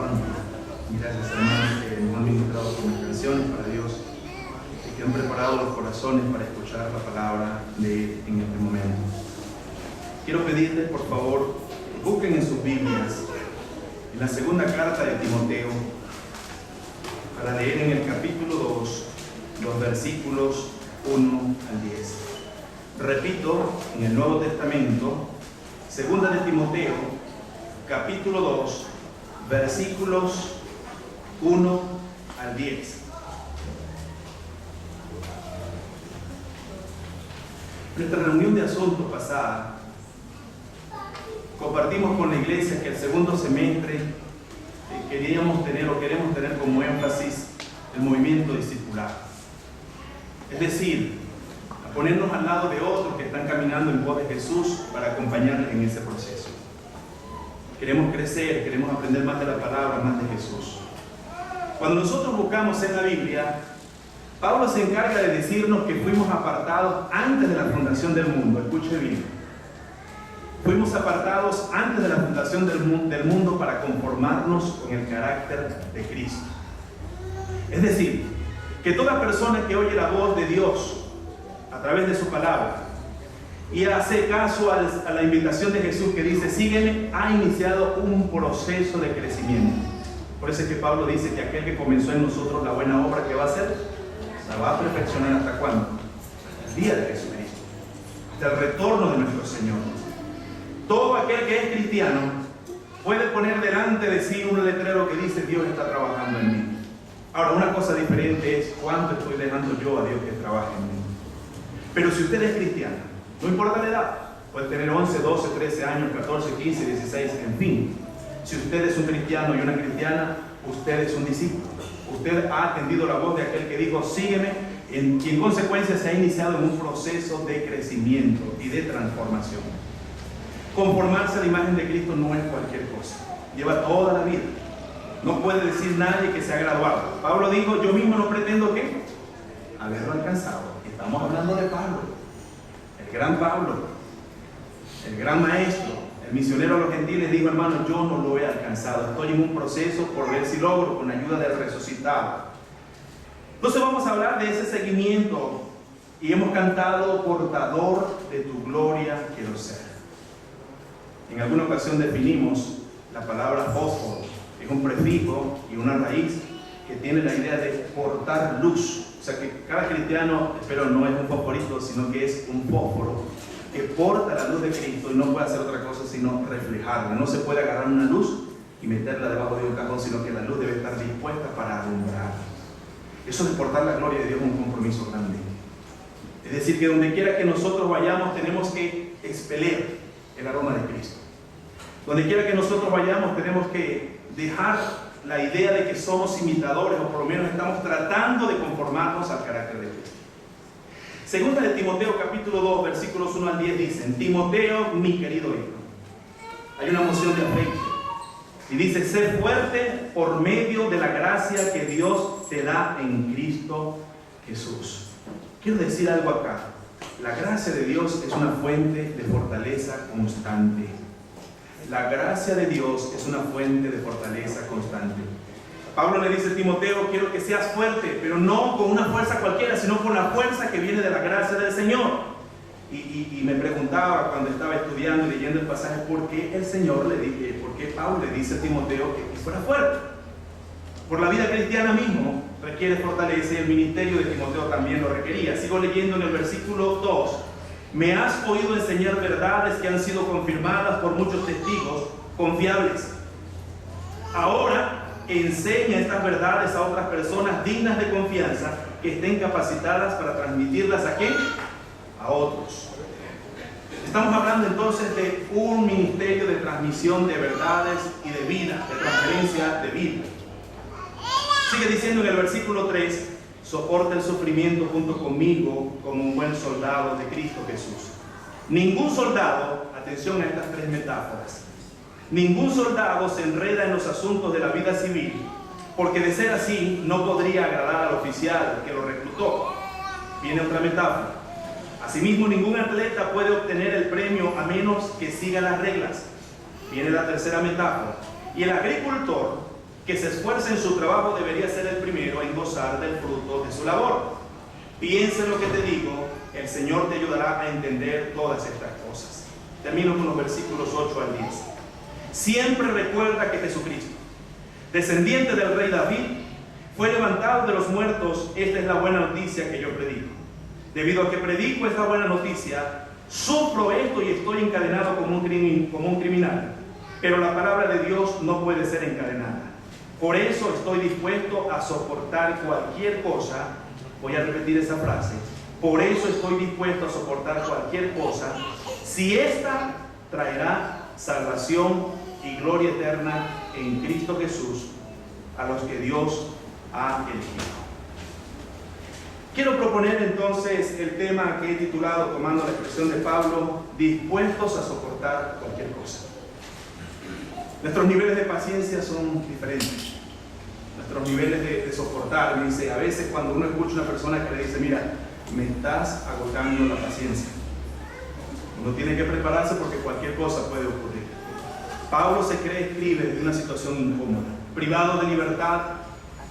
Juan. Gracias, hermanos, que nos han ministrado con las canciones para Dios y que han preparado los corazones para escuchar la palabra de Él en este momento. Quiero pedirles, por favor, busquen en sus Biblias en la segunda carta de Timoteo para leer en el capítulo 2 los versículos 1 al 10. Repito, en el Nuevo Testamento, segunda de Timoteo, capítulo 2, versículos 1 al 10. En nuestra reunión de asuntos pasada, compartimos con la iglesia que el segundo semestre queremos tener como énfasis el movimiento discipulado. Es decir, a ponernos al lado de otros que están caminando en pos de Jesús para acompañarles en ese proceso. Queremos crecer, queremos aprender más de la palabra, más de Jesús. Cuando nosotros buscamos en la Biblia, Pablo se encarga de decirnos que fuimos apartados antes de la fundación del mundo. Escuche bien. Fuimos apartados antes de la fundación del mundo para conformarnos con el carácter de Cristo. Es decir, que toda persona que oye la voz de Dios a través de su palabra y hace caso a la invitación de Jesús que dice, sígueme, ha iniciado un proceso de crecimiento. Por eso es que Pablo dice que aquel que comenzó en nosotros la buena obra, que va a hacer, la va a perfeccionar ¿hasta cuándo? El día de Jesucristo, hasta el retorno de nuestro Señor. Todo aquel que es cristiano puede poner delante de sí un letrero que dice, Dios está trabajando en mí. Ahora, una cosa diferente es cuánto estoy dejando yo a Dios que trabaje en mí. Pero si usted es cristiano, no importa la edad, puede tener 11, 12, 13 años, 14, 15, 16, en fin. Si usted es un cristiano y una cristiana, usted es un discípulo. Usted ha atendido la voz de aquel que dijo, sígueme, y en consecuencia se ha iniciado en un proceso de crecimiento y de transformación. Conformarse a la imagen de Cristo no es cualquier cosa. Lleva toda la vida. No puede decir nadie que se ha graduado. Pablo dijo, yo mismo no pretendo ¿qué? Haberlo alcanzado. Estamos hablando de Pablo, el gran Pablo, el gran maestro, el misionero a los gentiles. Dijo, hermano, yo no lo he alcanzado. Estoy en un proceso por ver si logro con la ayuda del resucitado. Entonces vamos a hablar de ese seguimiento. Y hemos cantado, portador de tu gloria quiero ser. En alguna ocasión definimos la palabra fósforo. Es un prefijo y una raíz que tiene la idea de portar luz. O sea que cada cristiano, espero, no es un fosforito, sino que es un fósforo que porta la luz de Cristo y no puede hacer otra cosa sino reflejarla. No se puede agarrar una luz y meterla debajo de un cajón, sino que la luz debe estar dispuesta para alumbrar. Eso de portar la gloria de Dios es un compromiso grande. Es decir, que donde quiera que nosotros vayamos tenemos que expeler el aroma de Cristo. Donde quiera que nosotros vayamos tenemos que dejar la idea de que somos imitadores, o por lo menos estamos tratando de conformarnos al carácter de Cristo. Segunda de Timoteo capítulo 2 versículos 1 al 10 dicen, Timoteo, mi querido hijo. Hay una moción de afecto y dice, sé fuerte por medio de la gracia que Dios te da en Cristo Jesús. Quiero decir algo acá. La gracia de Dios es una fuente de fortaleza constante. La gracia de Dios es una fuente de fortaleza constante. Pablo le dice a Timoteo, quiero que seas fuerte, pero no con una fuerza cualquiera, sino con la fuerza que viene de la gracia del Señor. Y me preguntaba cuando estaba estudiando y leyendo el pasaje, ¿por qué por qué Pablo le dice a Timoteo que fuera fuerte? Por la vida cristiana mismo requiere fortaleza y el ministerio de Timoteo también lo requería. Sigo leyendo en el versículo 2. Me has oído enseñar verdades que han sido confirmadas por muchos testigos confiables. Ahora enseña estas verdades a otras personas dignas de confianza que estén capacitadas para transmitirlas ¿a quién? A otros. Estamos hablando entonces de un ministerio de transmisión de verdades y de vida, de transferencia de vida. Sigue diciendo en el versículo 3, soporta el sufrimiento junto conmigo como un buen soldado de Cristo Jesús. Ningún soldado, atención a estas tres metáforas, ningún soldado se enreda en los asuntos de la vida civil, porque de ser así no podría agradar al oficial que lo reclutó. Viene otra metáfora. Asimismo, ningún atleta puede obtener el premio a menos que siga las reglas. Viene la tercera metáfora. Y el agricultor que se esfuerce en su trabajo debería ser el primero en gozar del fruto de su labor. Piensa en lo que te digo, el Señor te ayudará a entender todas estas cosas. Termino con los versículos 8 al 10. Siempre recuerda que Jesucristo, descendiente del rey David, fue levantado de los muertos. Esta es la buena noticia que yo predico. Debido a que predico esta buena noticia, sufro esto y estoy encadenado como un criminal. Pero la palabra de Dios no puede ser encadenada. Por eso estoy dispuesto a soportar cualquier cosa. Voy a repetir esa frase. Por eso estoy dispuesto a soportar cualquier cosa, si ésta traerá salvación y gloria eterna en Cristo Jesús a los que Dios ha elegido. Quiero proponer entonces el tema que he titulado, tomando la expresión de Pablo, dispuestos a soportar cualquier cosa. Nuestros niveles de paciencia son diferentes. Nuestros niveles de soportar, me dice, a veces cuando uno escucha a una persona que le dice, mira, me estás agotando la paciencia. Uno tiene que prepararse porque cualquier cosa puede ocurrir. Pablo se cree, escribe de una situación incómoda, privado de libertad,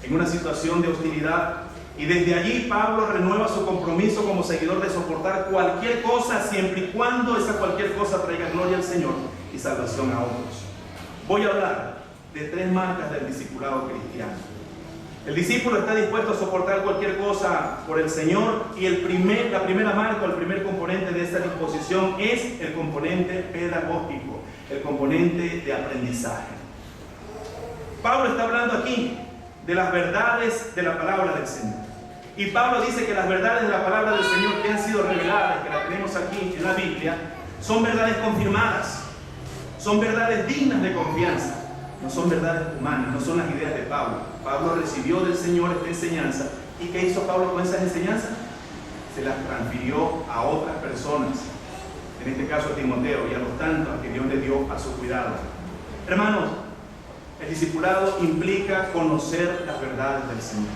en una situación de hostilidad, y desde allí Pablo renueva su compromiso como seguidor de soportar cualquier cosa, siempre y cuando esa cualquier cosa traiga gloria al Señor y salvación a otros. Voy a hablar de 3 marcas del discipulado cristiano. El discípulo está dispuesto a soportar cualquier cosa por el Señor, y la primera marca, el primer componente de esta disposición es el componente pedagógico, el componente de aprendizaje. Pablo está hablando aquí de las verdades de la palabra del Señor. Y Pablo dice que las verdades de la palabra del Señor que han sido reveladas, que las tenemos aquí en la Biblia, son verdades confirmadas, son verdades dignas de confianza. No son verdades humanas, no son las ideas de Pablo. Pablo recibió del Señor esta enseñanza. ¿Y qué hizo Pablo con esas enseñanzas? Se las transfirió a otras personas, en este caso a Timoteo y a los tantos que Dios le dio a su cuidado. Hermanos, el discipulado implica conocer las verdades del Señor.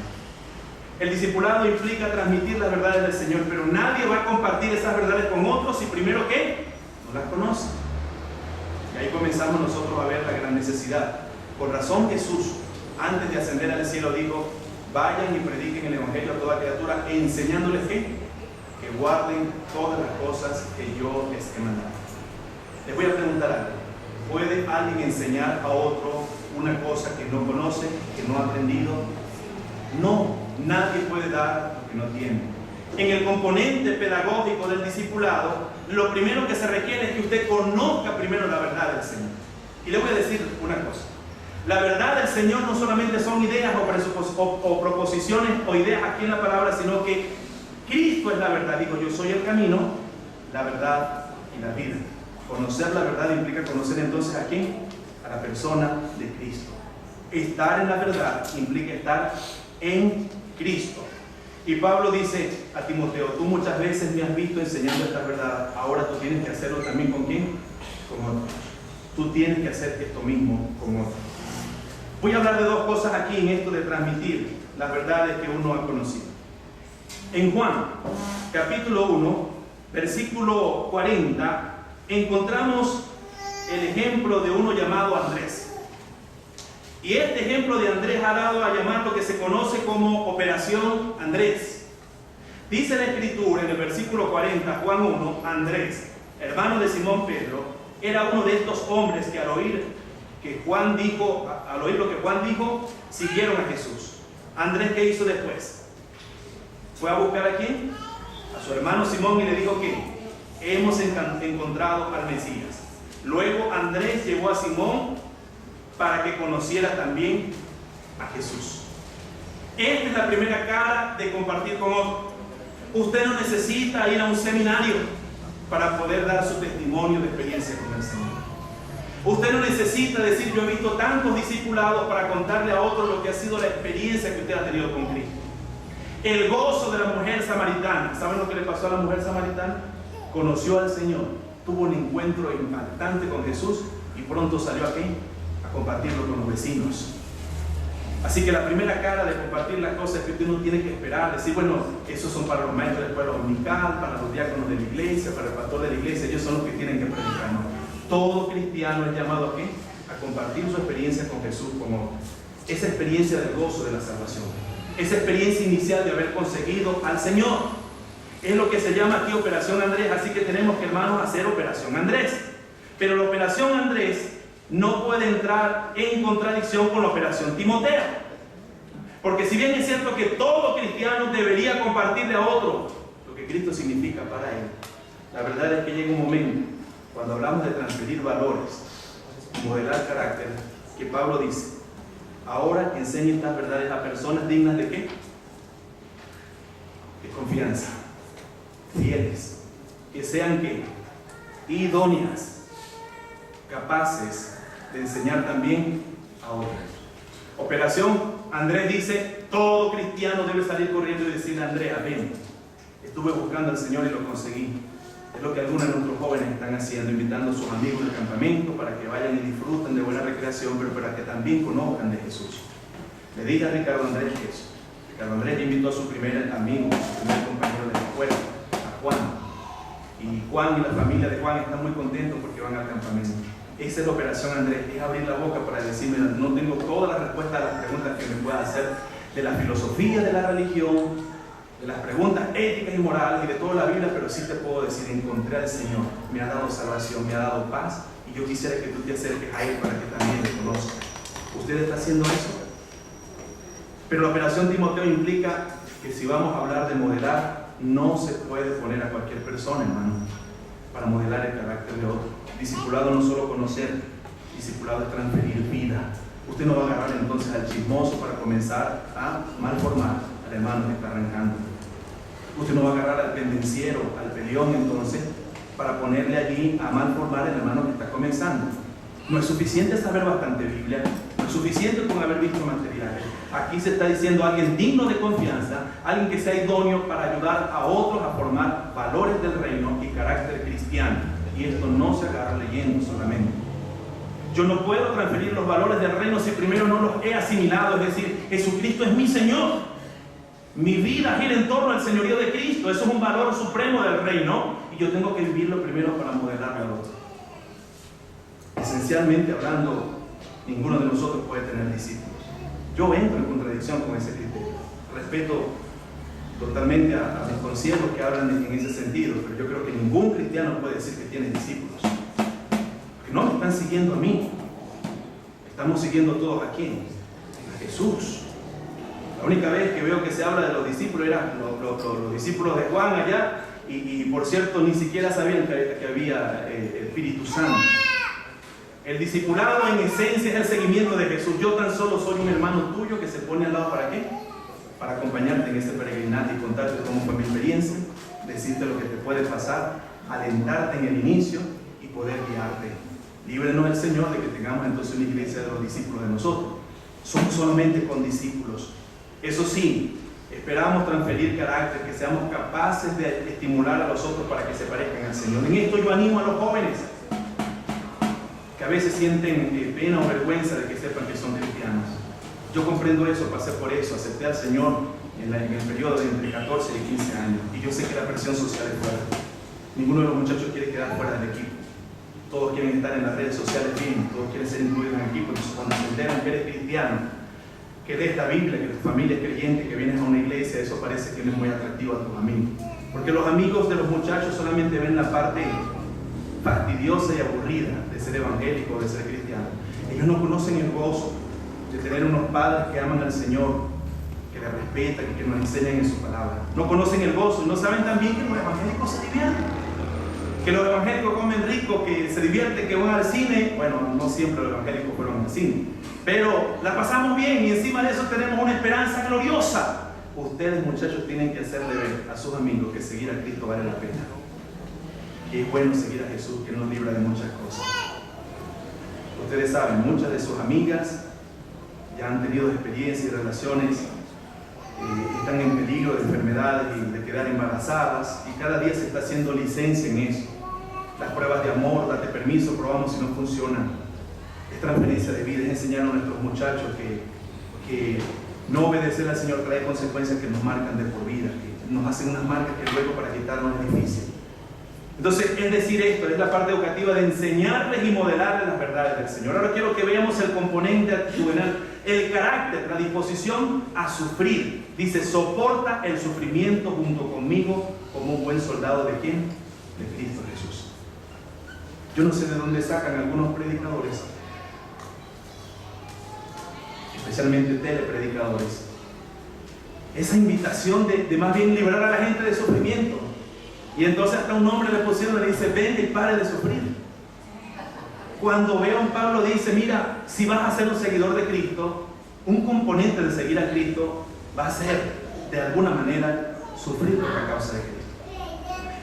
El discipulado implica transmitir las verdades del Señor, pero nadie va a compartir esas verdades con otros si primero ¿qué? No las conoce. Y ahí comenzamos nosotros a ver la gran necesidad. Por razón Jesús, antes de ascender al cielo, dijo, vayan y prediquen el Evangelio a toda criatura, enseñándoles que guarden todas las cosas que yo les he mandado. Les voy a preguntar algo. ¿Puede alguien enseñar a otro una cosa que no conoce, que no ha aprendido? No, nadie puede dar lo que no tiene. En el componente pedagógico del discipulado, lo primero que se requiere es que usted conozca primero la verdad del Señor. Y le voy a decir una cosa. La verdad del Señor no solamente son ideas o proposiciones o ideas aquí en la palabra, sino que Cristo es la verdad. Digo, yo soy el camino, la verdad y la vida. Conocer la verdad implica conocer entonces a quién, a la persona de Cristo. Estar en la verdad implica estar en Cristo. Y Pablo dice a Timoteo, tú muchas veces me has visto enseñando esta verdad, ahora tú tienes que hacerlo también ¿con quién? Con otros. Tú tienes que hacer esto mismo con otros. Voy a hablar de 2 cosas aquí en esto de transmitir las verdades que uno ha conocido. En Juan, capítulo 1, versículo 40, encontramos el ejemplo de uno llamado Andrés. Y este ejemplo de Andrés ha dado a llamar lo que se conoce como Operación Andrés. Dice la Escritura en el versículo 40, Juan 1, Andrés, hermano de Simón Pedro, era uno de estos hombres que al oír lo que Juan dijo, siguieron a Jesús. Andrés, ¿qué hizo después? Fue a buscar ¿a quién? A su hermano Simón, y le dijo que hemos encontrado al Mesías. Luego Andrés llevó a Simón para que conociera también a Jesús. Esta es la primera cara de compartir con otros. Usted no necesita ir a un seminario para poder dar su testimonio de experiencia con el Señor. Usted no necesita decir, yo he visto tantos discipulados para contarle a otros lo que ha sido la experiencia que usted ha tenido con Cristo. El gozo de la mujer samaritana. ¿Saben lo que le pasó a la mujer samaritana? Conoció al Señor, tuvo un encuentro impactante con Jesús y pronto salió aquí a compartirlo con los vecinos. Así que la primera cara de compartir las cosas es que usted no tiene que esperar, decir, bueno, esos son para los maestros de la escuela dominical, para los diáconos de la iglesia, para el pastor de la iglesia, ellos son los que tienen que predicar. No. Todo cristiano es llamado aquí a compartir su experiencia con Jesús con otros. esa experiencia del gozo de la salvación, esa experiencia inicial de haber conseguido al Señor. Es lo que se llama aquí Operación Andrés, así que tenemos que, hermanos, hacer Operación Andrés. Pero la Operación Andrés no puede entrar en contradicción con la Operación Timoteo. Porque si bien es cierto que todo cristiano debería compartirle a otro lo que Cristo significa para él, la verdad es que llega un momento, cuando hablamos de transferir valores, modelar carácter, que Pablo dice: ahora enseñe estas verdades a personas dignas de ¿qué? De confianza, fieles, que sean ¿qué? Idóneas, capaces de enseñar también a otros. Operación Andrés dice: todo cristiano debe salir corriendo y decirle a Andrea: ven, estuve buscando al Señor y lo conseguí. Es lo que algunos de nuestros jóvenes están haciendo, invitando a sus amigos del campamento para que vayan y disfruten de buena recreación, pero para que también conozcan de Jesús. Le dije a Ricardo Andrés eso. Ricardo Andrés invitó a su primer amigo, su primer compañero de la escuela, a Juan. Y Juan y la familia de Juan están muy contentos porque van al campamento. Esa es la Operación Andrés, es abrir la boca para decirme: no tengo todas las respuestas a las preguntas que me pueda hacer de la filosofía de la religión, de las preguntas éticas y morales y de toda la Biblia, pero sí te puedo decir: encontré al Señor, me ha dado salvación, me ha dado paz, y yo quisiera que tú te acerques a Él para que también le conozcas. ¿Usted está haciendo eso? Pero la Operación Timoteo implica que si vamos a hablar de modelar, no se puede poner a cualquier persona, hermano, para modelar el carácter de otro. Discipulado no solo conocer, discipulado es transferir vida. Usted no va a agarrar entonces al chismoso para comenzar a malformar al hermano que está arrancando. Usted no va a agarrar al pendenciero, al peleón entonces, para ponerle allí a malformar al hermano que está comenzando. No es suficiente saber bastante Biblia, no es suficiente con haber visto materiales. Aquí se está diciendo alguien digno de confianza, alguien que sea idóneo para ayudar a otros a formar valores del reino y carácter cristiano. Y esto no se agarra leyendo solamente. Yo no puedo transferir los valores del reino si primero no los he asimilado, es decir, Jesucristo es mi Señor. Mi vida gira en torno al señorío de Cristo. Eso es un valor supremo del reino y yo tengo que vivirlo primero para modelarme al otro. Esencialmente hablando, ninguno de nosotros puede tener discípulos. Yo entro en contradicción con ese criterio. Respeto totalmente a mis conciervos que hablan en ese sentido, pero yo creo que ningún cristiano puede decir que tiene discípulos. Porque no me están siguiendo a mí. Estamos siguiendo todos a quién? A Jesús. La única vez que veo que se habla de los discípulos eran los discípulos de Juan allá, y por cierto ni siquiera sabían que había Espíritu Santo. El discipulado en esencia es el seguimiento de Jesús. Yo tan solo soy un hermano tuyo que se pone al lado ¿para qué? Para acompañarte en este peregrinaje y contarte cómo fue mi experiencia, decirte lo que te puede pasar, alentarte en el inicio y poder guiarte. Líbrenos el Señor de que tengamos entonces una iglesia de los discípulos de nosotros. Somos solamente condiscípulos. Eso sí, esperamos transferir carácter, que seamos capaces de estimular a los otros para que se parezcan al Señor. En esto yo animo a los jóvenes que a veces sienten pena o vergüenza de que sepan que son cristianos. Yo comprendo eso, pasé por eso, acepté al Señor en el periodo de entre 14 y 15 años, y yo sé que la presión social es fuerte. Ninguno de los muchachos quiere quedar fuera del equipo. Todos quieren estar en las redes sociales bien, todos quieren ser incluidos en el equipo. Entonces cuando se enteran que eres cristiano, que lees la Biblia, que tu familia es creyente, que vienes a una iglesia, eso parece que no es muy atractivo a tus amigos. Porque los amigos de los muchachos solamente ven la parte fastidiosa y aburrida de ser evangélico o de ser cristiano. Ellos no conocen el gozo de tener unos padres que aman al Señor, que le respetan y que nos enseñan en su palabra. No conocen el gozo y no saben también que los evangélicos se divierten, que los evangélicos comen rico, que se divierten, que van al cine. Bueno, no siempre los evangélicos fueron al cine, pero la pasamos bien y encima de eso tenemos una esperanza gloriosa. Ustedes, muchachos, tienen que hacerle ver a sus amigos que seguir a Cristo vale la pena, que es bueno seguir a Jesús, que nos libra de muchas cosas. Ustedes saben, muchas de sus amigas ya han tenido experiencias y relaciones, están en peligro de enfermedades y de quedar embarazadas, y cada día se está haciendo licencia en eso. Las pruebas de amor, date permiso, probamos si no funcionan. Es transferencia de vida, es enseñar a nuestros muchachos que no obedecer al Señor trae consecuencias que nos marcan de por vida, que nos hacen unas marcas que luego para quitarnos es difícil. Entonces, es decir, esto es la parte educativa de enseñarles y modelarles las verdades del Señor. Ahora quiero que veamos el componente actitudinal, el carácter, la disposición a sufrir. Dice, soporta el sufrimiento junto conmigo como un buen soldado ¿de quién? De Cristo Jesús. Yo no sé de dónde sacan algunos predicadores, especialmente telepredicadores, esa invitación de más bien librar a la gente de sufrimiento. Y entonces hasta un hombre le pusieron y le dice, venga y pare de sufrir. Cuando veo a Pablo dice, mira, si vas a ser un seguidor de Cristo, un componente de seguir a Cristo va a ser, de alguna manera, sufrir por la causa de Cristo.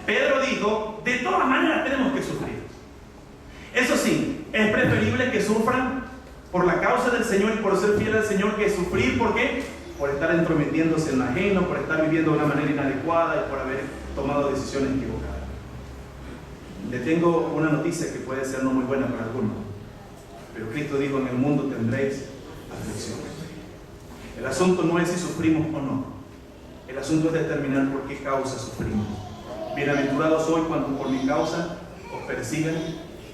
Pedro dijo, de todas maneras tenemos que sufrir. Eso sí, es preferible que sufran por la causa del Señor y por ser fiel al Señor que sufrir, ¿por qué? Por estar entrometiéndose en lo ajeno, por estar viviendo de una manera inadecuada y por haber tomado decisiones equivocadas. Le tengo una noticia que puede ser no muy buena para algunos, pero Cristo dijo, en el mundo tendréis aflicción. El asunto no es si sufrimos o no, el asunto es determinar por qué causa sufrimos. Bienaventurados sois cuando por mi causa os persigan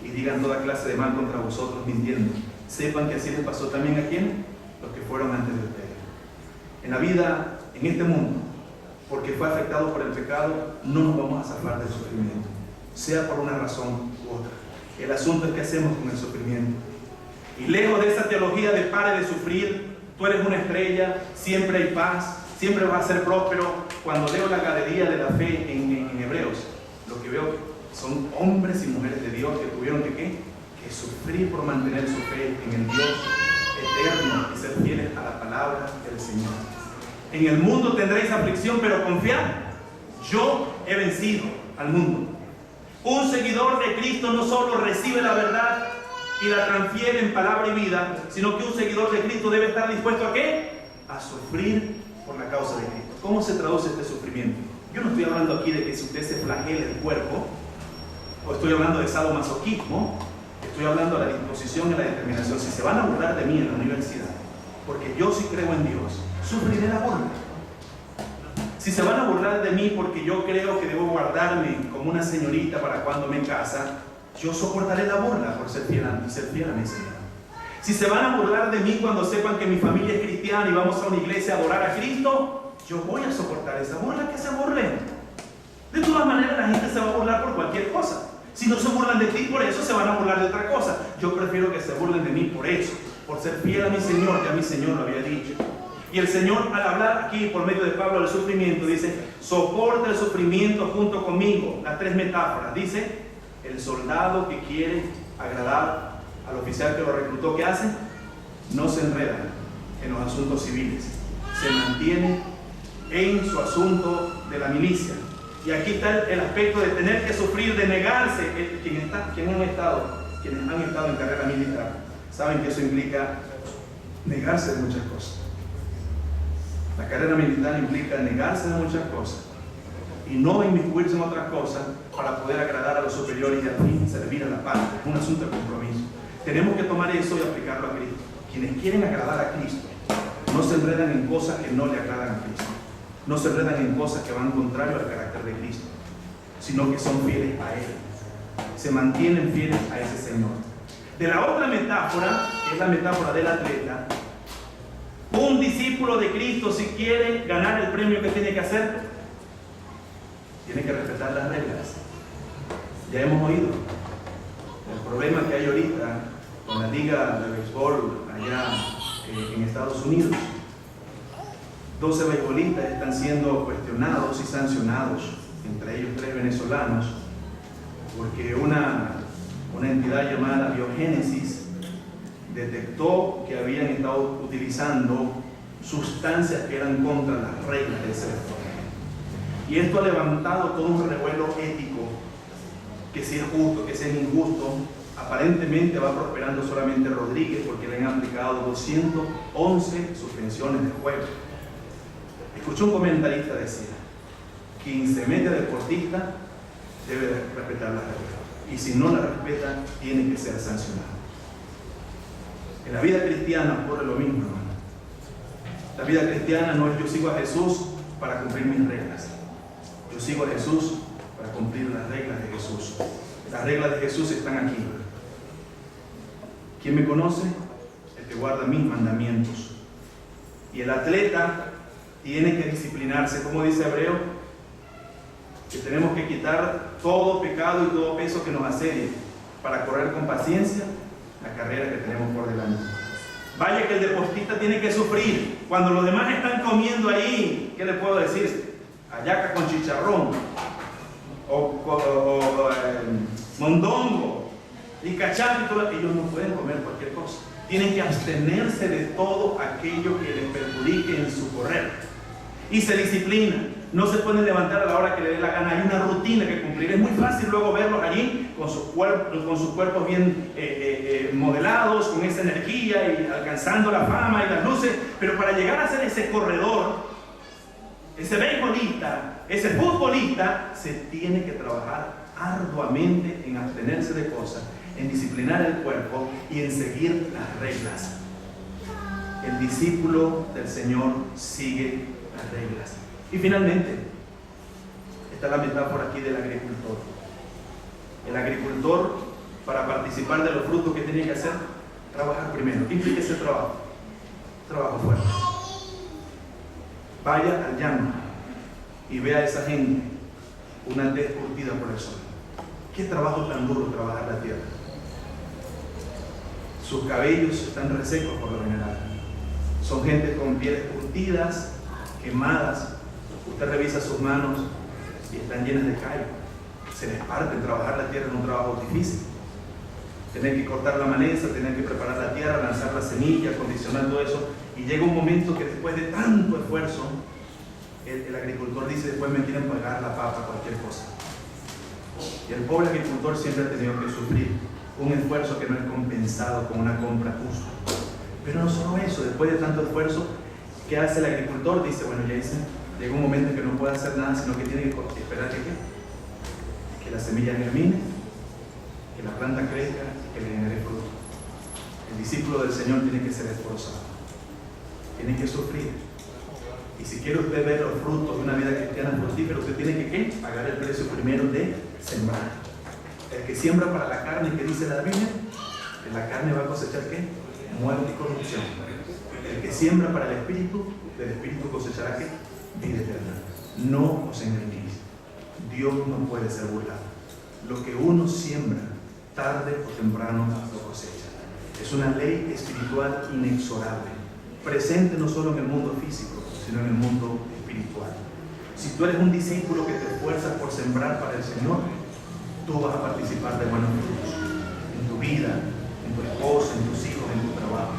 y digan toda clase de mal contra vosotros mintiendo. Sepan que así les pasó también a quién, los que fueron antes de ustedes. En la vida, en este mundo, porque fue afectado por el pecado, no nos vamos a zafar del sufrimiento, sea por una razón u otra. El asunto es qué hacemos con el sufrimiento. Y lejos de esa teología de pare de sufrir, tú eres una estrella, siempre hay paz, siempre vas a ser próspero. Cuando leo la galería de la fe en Hebreos, lo que veo son hombres y mujeres de Dios que tuvieron que sufrir por mantener su fe en el Dios eterno y ser fieles a la palabra del Señor. En el mundo tendréis aflicción, pero confiad, yo he vencido al mundo. Un seguidor de Cristo no solo recibe la verdad y la transfiere en palabra y vida, sino que un seguidor de Cristo debe estar dispuesto ¿a qué? A sufrir por la causa de Cristo. ¿Cómo se traduce este sufrimiento? Yo no estoy hablando aquí de que si usted se flagele el cuerpo, o estoy hablando de sadomasoquismo. Estoy hablando de la disposición y la determinación. Si se van a burlar de mí en la universidad, porque yo sí creo en Dios, sufriré la burla. Si se van a burlar de mí porque yo creo que debo guardarme como una señorita para cuando me casa, yo soportaré la burla por ser fiel a mi Señor. Si se van a burlar de mí cuando sepan que mi familia es cristiana y vamos a una iglesia a adorar a Cristo, yo voy a soportar esa burla, que se burlen. De todas maneras, la gente se va a burlar por cualquier cosa. Si no se burlan de ti por eso, se van a burlar de otra cosa. Yo prefiero que se burlen de mí por eso, por ser fiel a mi Señor, ya mi Señor lo había dicho. Y el Señor, al hablar aquí por medio de Pablo del sufrimiento, dice, soporta el sufrimiento junto conmigo. Las tres metáforas. Dice, el soldado que quiere agradar al oficial que lo reclutó, ¿qué hace? No se enreda en los asuntos civiles. Se mantiene en su asunto de la milicia. Y aquí está el aspecto de tener que sufrir, de negarse. Quienes han estado en carrera militar saben que eso implica negarse de muchas cosas. La carrera militar implica negarse de muchas cosas y no inmiscuirse en otras cosas para poder agradar a los superiores y al fin servir a la patria. Es un asunto de compromiso. Tenemos que tomar eso y aplicarlo a Cristo. Quienes quieren agradar a Cristo no se enredan en cosas que no le agradan a Cristo. No se enredan en cosas que van contrario al carácter de Cristo, sino que son fieles a Él. Se mantienen fieles a ese Señor. De la otra metáfora, que es la metáfora del atleta, un discípulo de Cristo, si quiere ganar el premio, que tiene que hacer, tiene que respetar las reglas. Ya hemos oído el problema que hay ahorita con la liga de béisbol allá en Estados Unidos. 12 beisbolistas están siendo cuestionados y sancionados, entre ellos 3 venezolanos, porque una entidad llamada Biogénesis detectó que habían estado utilizando sustancias que eran contra las reglas del sector. Y esto ha levantado todo un revuelo ético, que si es justo, que si es injusto. Aparentemente va prosperando solamente Rodríguez porque le han aplicado 211 suspensiones de juego. Escuché un comentarista decir, quien se mete a deportista debe respetar las reglas, y si no las respeta, tiene que ser sancionado. En la vida cristiana ocurre lo mismo, hermano. La vida cristiana no es yo sigo a Jesús para cumplir mis reglas. Yo sigo a Jesús para cumplir las reglas de Jesús. Las reglas de Jesús están aquí. ¿Quién me conoce? El que guarda mis mandamientos. Y el atleta tiene que disciplinarse, como dice Hebreo, que tenemos que quitar todo pecado y todo peso que nos asedia para correr con paciencia la carrera que tenemos por delante. Vaya que el deportista tiene que sufrir. Cuando los demás están comiendo ahí, ¿qué le puedo decir? Hallaca con chicharrón, o mondongo, y cachapito, ellos no pueden comer cualquier cosa. Tienen que abstenerse de todo aquello que les perjudique en su correr. Y se disciplinan. No se pueden levantar a la hora que le dé la gana. Hay una rutina que cumplir. Es muy fácil luego verlos allí con sus cuerpos bien modelados, con esa energía y alcanzando la fama y las luces. Pero para llegar a ser ese corredor, ese beisbolista, ese futbolista, se tiene que trabajar arduamente en abstenerse de cosas, en disciplinar el cuerpo y en seguir las reglas. El discípulo del Señor sigue las reglas. Y finalmente, está la metáfora aquí del agricultor. El agricultor, para participar de los frutos que tiene que hacer, trabajar primero. ¿Qué implica ese trabajo? Trabajo fuerte. Vaya al llano y vea a esa gente una tez curtida por el sol. ¿Qué trabajo tan duro trabajar la tierra? Sus cabellos están resecos por lo general. Son gente con pieles curtidas, quemadas. Usted revisa sus manos y están llenas de callo. Se les parte. Trabajar la tierra es un trabajo difícil. Tener que cortar la maleza, tener que preparar la tierra, lanzar la semilla, acondicionar todo eso. Y llega un momento que después de tanto esfuerzo, el agricultor dice: después me quieren pagar la papa, cualquier cosa. Y el pobre agricultor siempre ha tenido que sufrir un esfuerzo que no es compensado con una compra justa. Pero no solo eso, después de tanto esfuerzo, ¿qué hace el agricultor? Dice: bueno, ya dice, llega un momento en que no puede hacer nada, sino que tiene que esperar que la semilla germine, que la planta crezca y que le genere fruto. El discípulo del Señor tiene que ser esforzado, tiene que sufrir. Y si quiere usted ver los frutos de una vida cristiana fructífera, usted tiene que ¿qué? Pagar el precio primero de sembrar. El que siembra para la carne, que dice la Biblia, que la carne va a cosechar ¿qué? Muerte y corrupción. El que siembra para el Espíritu, del Espíritu cosechará ¿qué? Vida eterna. No os engañéis. Dios no puede ser burlado. Lo que uno siembra, tarde o temprano lo cosecha. Es una ley espiritual inexorable, presente no solo en el mundo físico, sino en el mundo espiritual. Si tú eres un discípulo que te esfuerzas por sembrar para el Señor, tú vas a participar de buenos frutos en tu vida, en tu esposa, en tus hijos, en tu trabajo.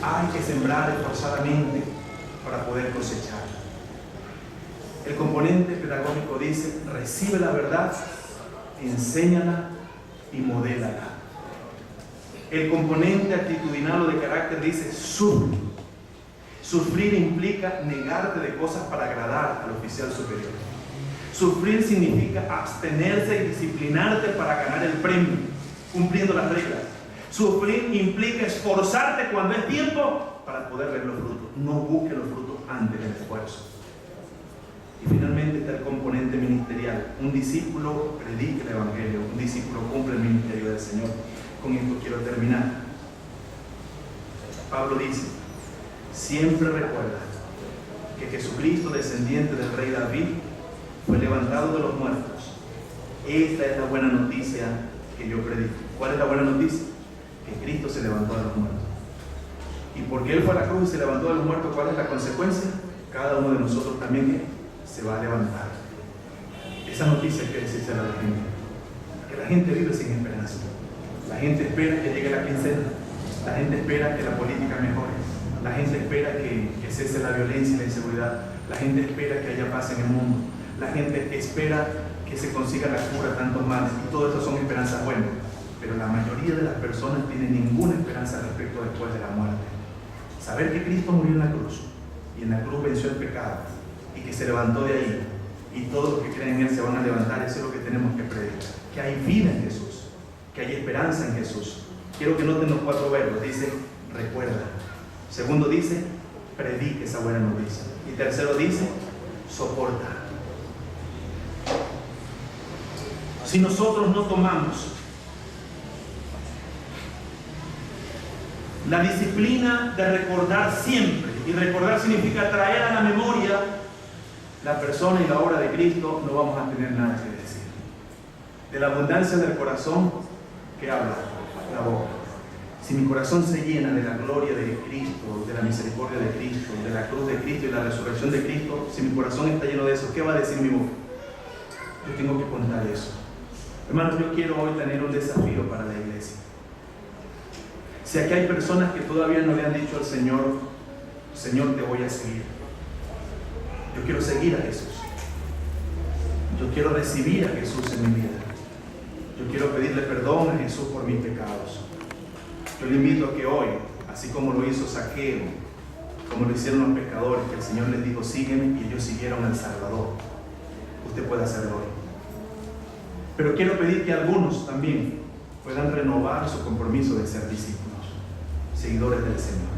Hay que sembrar esforzadamente para poder cosechar. El componente pedagógico dice: recibe la verdad, enséñala y modélala. El componente actitudinal o de carácter dice: sufre. Sufrir implica negarte de cosas para agradar al oficial superior. Sufrir significa abstenerse y disciplinarte para ganar el premio, cumpliendo las reglas. Sufrir implica esforzarte cuando es tiempo para poder ver los frutos. No busques los frutos antes del esfuerzo. Y finalmente está el componente ministerial. Un discípulo predica el Evangelio, un discípulo cumple el ministerio del Señor. Con esto quiero terminar. Pablo dice: siempre recuerda que Jesucristo, descendiente del rey David, fue levantado de los muertos. Esta es la buena noticia que yo predico. ¿Cuál es la buena noticia? Que Cristo se levantó de los muertos. Y porque Él fue a la cruz y se levantó de los muertos, ¿cuál es la consecuencia? Cada uno de nosotros también se va a levantar. Esa noticia hay que decírsela a la gente. Que la gente vive sin esperanza. La gente espera que llegue la quincena. La gente espera que la política mejore. La gente espera que cese la violencia y la inseguridad. La gente espera que haya paz en el mundo. La gente espera que se consiga la cura de tantos males. Y todo eso son esperanzas buenas. Pero la mayoría de las personas tienen ninguna esperanza respecto después de la muerte. Saber que Cristo murió en la cruz y en la cruz venció el pecado y que se levantó de ahí y todos los que creen en Él se van a levantar, eso es lo que tenemos que predicar. Que hay vida en Jesús, que hay esperanza en Jesús. Quiero que noten los 4 verbos. Dice: recuerda. Segundo dice: predique esa buena noticia. Y tercero dice: soporta. si nosotros no tomamos la disciplina de recordar siempre, y recordar significa traer a la memoria la persona y la obra de Cristo, no vamos a tener nada que decir. De la abundancia del corazón, ¿qué habla? La boca. Si mi corazón se llena de la gloria de Cristo, de la misericordia de Cristo, de la cruz de Cristo y la resurrección de Cristo, si mi corazón está lleno de eso, ¿qué va a decir mi boca? Yo tengo que contar eso. Hermanos, yo quiero hoy tener un desafío para la iglesia. Si aquí hay personas que todavía no le han dicho al Señor, Señor, te voy a seguir. Yo quiero seguir a Jesús. Yo quiero recibir a Jesús en mi vida. Yo quiero pedirle perdón a Jesús por mis pecados. Yo le invito a que hoy, así como lo hizo Zaqueo, como lo hicieron los pescadores, que el Señor les dijo, sígueme, y ellos siguieron al Salvador. Usted puede hacerlo hoy. Pero quiero pedir que algunos también puedan renovar su compromiso de ser discípulos, seguidores del Señor.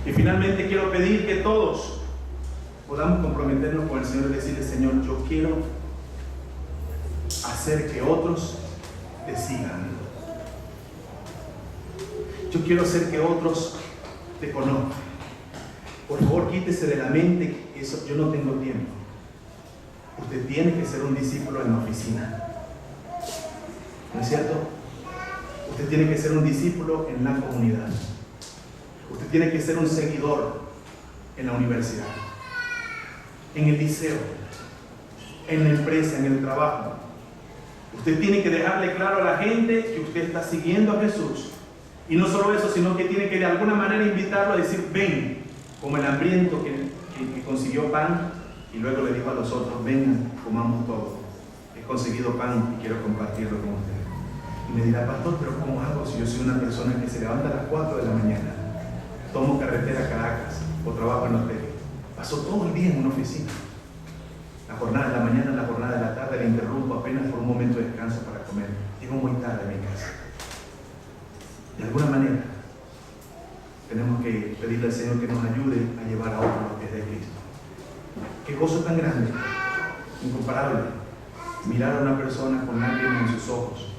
Y finalmente quiero pedir que todos podamos comprometernos con el Señor y decirle, Señor, yo quiero hacer que otros te sigan. Yo quiero hacer que otros te conozcan. Por favor, quítese de la mente que eso, yo no tengo tiempo. Usted tiene que ser un discípulo en la oficina. ¿No es cierto? Usted tiene que ser un discípulo en la comunidad. Usted tiene que ser un seguidor en la universidad, en el liceo, en la empresa, en el trabajo. Usted tiene que dejarle claro a la gente que usted está siguiendo a Jesús. Y no solo eso, sino que tiene que de alguna manera invitarlo a decir, ven, como el hambriento que consiguió pan y luego le dijo a los otros, vengan, comamos todo. He conseguido pan y quiero compartirlo con ustedes. Y me dirá, pastor, pero ¿cómo hago si yo soy una persona que se levanta a las 4 de la mañana, tomo carretera a Caracas o trabajo en hotel, paso todo el día en una oficina? La jornada de la mañana, la jornada de la tarde, la interrumpo apenas por un momento de descanso para comer. Llego muy tarde a mi casa. De alguna manera, tenemos que pedirle al Señor que nos ayude a llevar a otros los pies de Cristo. Qué gozo tan grande, incomparable, mirar a una persona con lágrimas en sus ojos,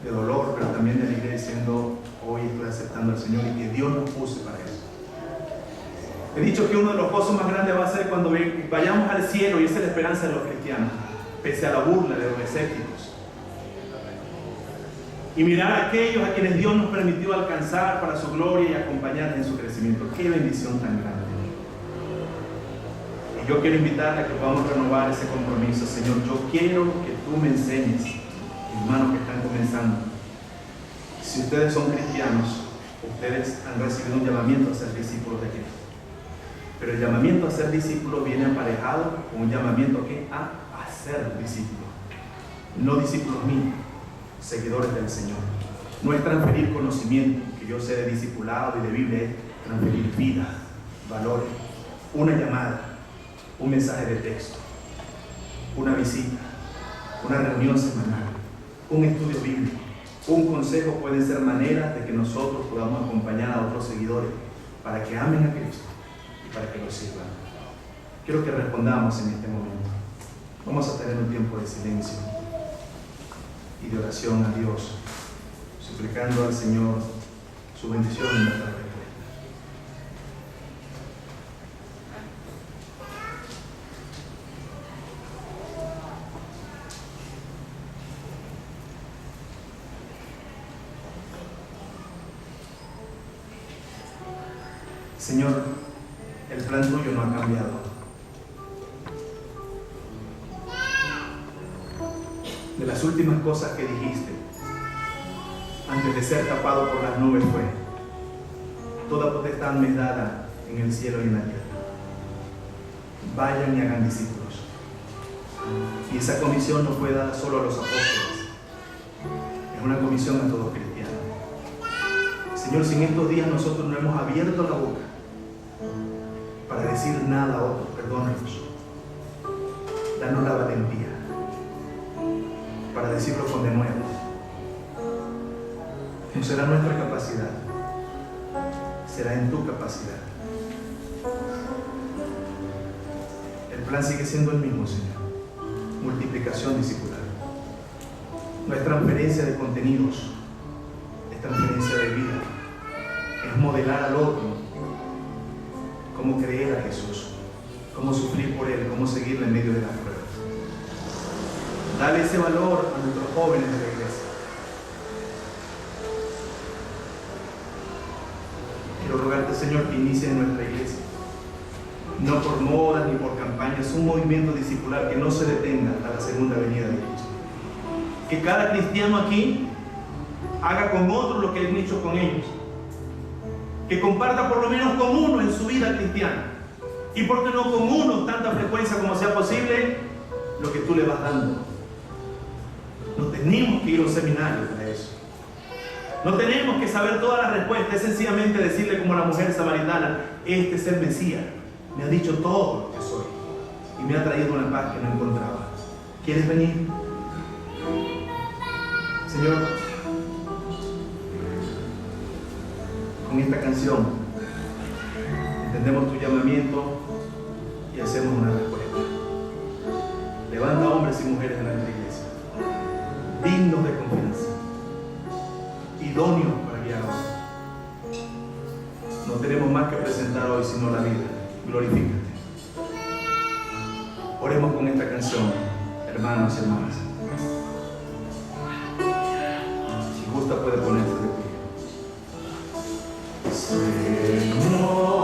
de dolor, pero también de alegría, diciendo, hoy estoy aceptando al Señor y que Dios nos puse para eso. He dicho que uno de los gozos más grandes va a ser cuando vayamos al cielo, y esa es la esperanza de los cristianos, pese a la burla de los escépticos. Y mirar a aquellos a quienes Dios nos permitió alcanzar para su gloria y acompañarles en su crecimiento. ¡Qué bendición tan grande! Y yo quiero invitarle a que podamos renovar ese compromiso. Señor, yo quiero que tú me enseñes, hermanos que están comenzando. Si ustedes son cristianos, ustedes han recibido un llamamiento a ser discípulos de Cristo. Pero el llamamiento a ser discípulo viene aparejado con un llamamiento a ser discípulos. No discípulos míos, seguidores del Señor. No es transferir conocimiento, que yo sé de discipulado y de Biblia, es transferir vida, valores, una llamada, un mensaje de texto, una visita, una reunión semanal, un estudio bíblico, un consejo. Pueden ser maneras de que nosotros podamos acompañar a otros seguidores para que amen a Cristo y para que lo sirvan. Quiero que respondamos en este momento. Vamos a tener un tiempo de silencio y de oración a Dios, suplicando al Señor su bendición en nuestra respuesta. Señor, el plan tuyo no ha cambiado. De las últimas cosas que dijiste antes de ser tapado por las nubes fue: toda potestad me es dada en el cielo y en la tierra. Vayan y hagan discípulos. Y esa comisión no fue dada solo a los apóstoles, es una comisión a todo cristiano. Señor, si en estos días nosotros no hemos abierto la boca para decir nada a otros, perdónanos. Danos la valentía para decirlo con denuedo. No será nuestra capacidad, será en tu capacidad. El plan sigue siendo el mismo, Señor. Multiplicación discipular. No es transferencia de contenidos, es transferencia de vida. Es modelar al otro cómo creer a Jesús, cómo sufrir por Él, cómo seguirle en medio de las pruebas. Dale ese valor a nuestros jóvenes de la iglesia. Quiero rogarte, Señor, que inicie en nuestra iglesia. No por moda ni por campaña, es un movimiento discipular que no se detenga hasta la segunda venida de Cristo. Que cada cristiano aquí haga con otros lo que Él ha hecho con ellos. Que comparta por lo menos con uno en su vida cristiana. Y por qué no con uno, tanta frecuencia como sea posible, lo que tú le vas dando. No tenemos que ir a un seminario para eso. No tenemos que saber todas las respuestas. Es sencillamente decirle como la mujer samaritana: este es el Mesías. Me ha dicho todo lo que soy. Y me ha traído una paz que no encontraba. ¿Quieres venir? Señor, con esta canción entendemos tu llamamiento y hacemos una respuesta. Levanta hombres y mujeres de nuestra iglesia, dignos de confianza, idóneos para guiar a otros. No tenemos más que presentar hoy sino la vida. Glorifícate. Oremos con esta canción, hermanos y hermanas. Si gusta puede ponerse de pie. Señor,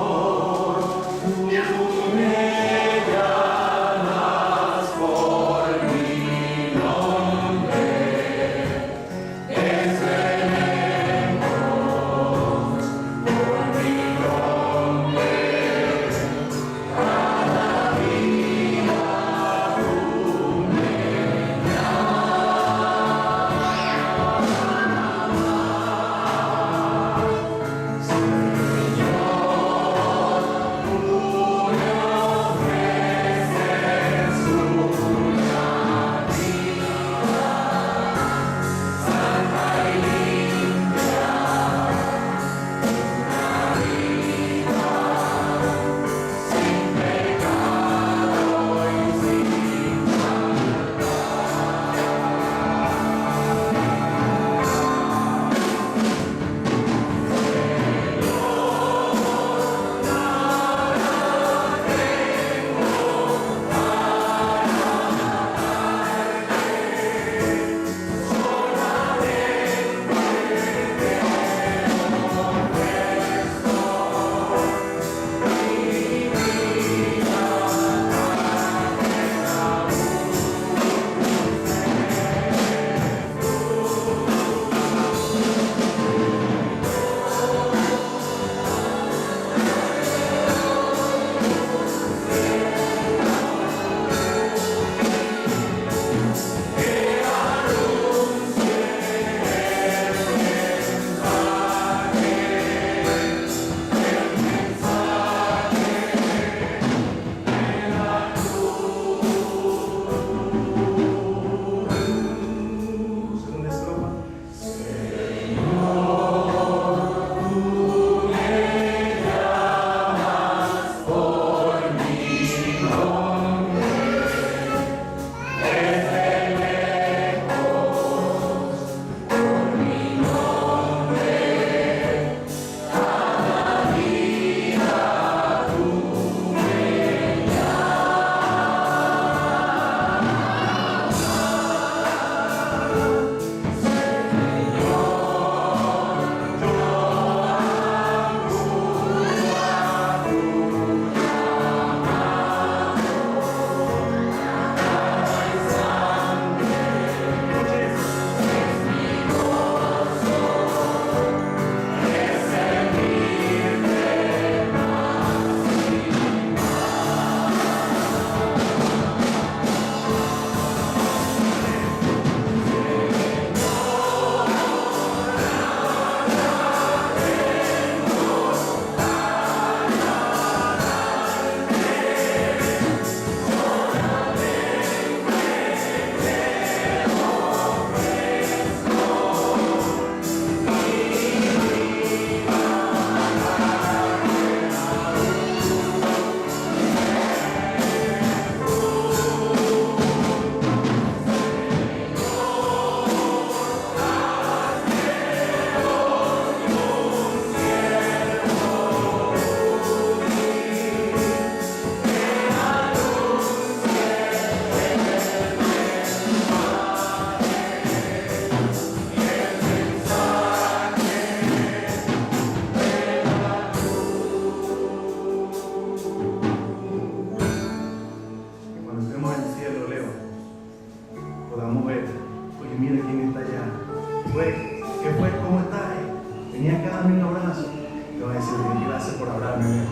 ¿Qué fue? ¿Cómo estás? Tenía que darme un abrazo. Te voy a decir, gracias por hablarme.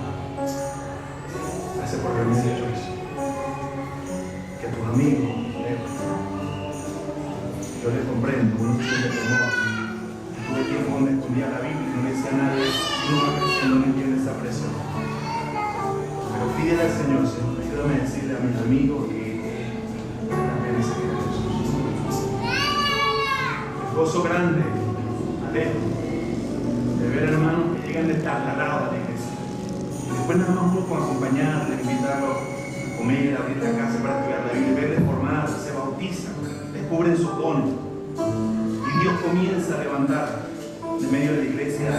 Gracias por haberme dicho eso. Que tus amigos, yo les comprendo, uno se siente temor. Tuve tiempo donde estudiaba la Biblia y no le decía a nadie, y uno va creciendo, no entiende esa presión. Pero pídele al Señor, ayúdame a decirle a mis amigos que también se quede Jesús. El gozo grande, de ver hermanos que llegan destartalados a la iglesia. Y después nada más uno con acompañarles, invitarlos a comer, a abrir la casa para estudiar la Biblia, verles formarse, se bautizan, descubren sus dones. Y Dios comienza a levantar en medio de la iglesia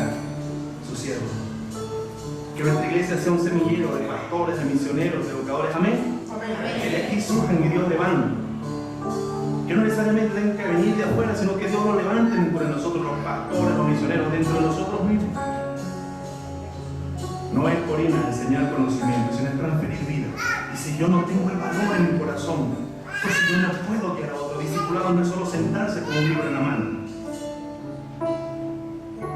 sus siervos. Que nuestra iglesia sea un semillero de pastores, de misioneros, de educadores. Amén. Que de aquí surjan y Dios levante. Que no necesariamente tengan que venir de afuera, sino que Dios lo levante entre nosotros, los pastores, los misioneros, dentro de nosotros mismos. No es por enseñar conocimiento, sino es transferir vida. Y si yo no tengo el valor en mi corazón, pues yo no puedo guiar a otro. Discipulado no es solo sentarse con un libro en la mano.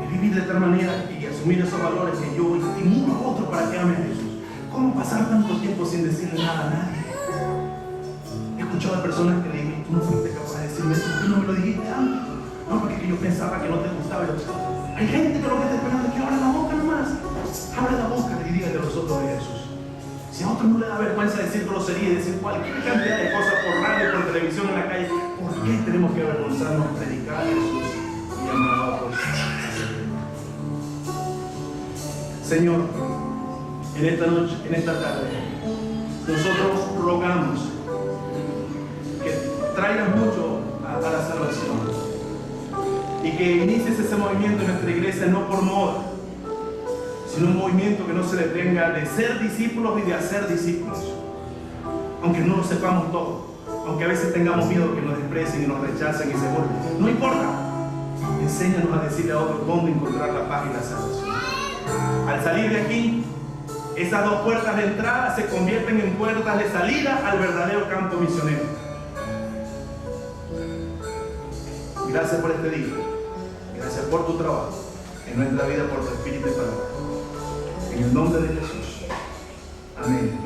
Es vivir de tal manera y asumir esos valores que yo estimulo a otros para que amen a Jesús. ¿Cómo pasar tanto tiempo sin decirle nada a nadie? He escuchado a personas que le digo, tú no fuiste capaz de decirme eso, ¿por qué no me lo dijiste antes? No, porque yo pensaba que no te gustaba. Hay gente que lo que está esperando es que abra la boca nomás. Abre la boca y dígale a los otros de Jesús. Si a otros no le da vergüenza decir grosería y decir cualquier cantidad de cosas por radio, por televisión, en la calle, ¿por qué tenemos que avergonzarnos a predicar a Jesús y amar a otros? Señor, en esta noche, en esta tarde, nosotros rogamos que traigas mucho a la salvación y que inicies ese movimiento en nuestra iglesia no por moda, sino un movimiento que no se detenga de ser discípulos y de hacer discípulos, aunque no lo sepamos todo, aunque a veces tengamos miedo que nos desprecien y nos rechacen y se burlen. No importa, enséñanos a decirle a otros dónde encontrar la paz y la salvación. Al salir de aquí, esas dos puertas de entrada se convierten en puertas de salida al verdadero campo misionero. Gracias por este día. Gracias por tu trabajo en nuestra vida, por tu espíritu y palabra. En el nombre de Jesús. Amén.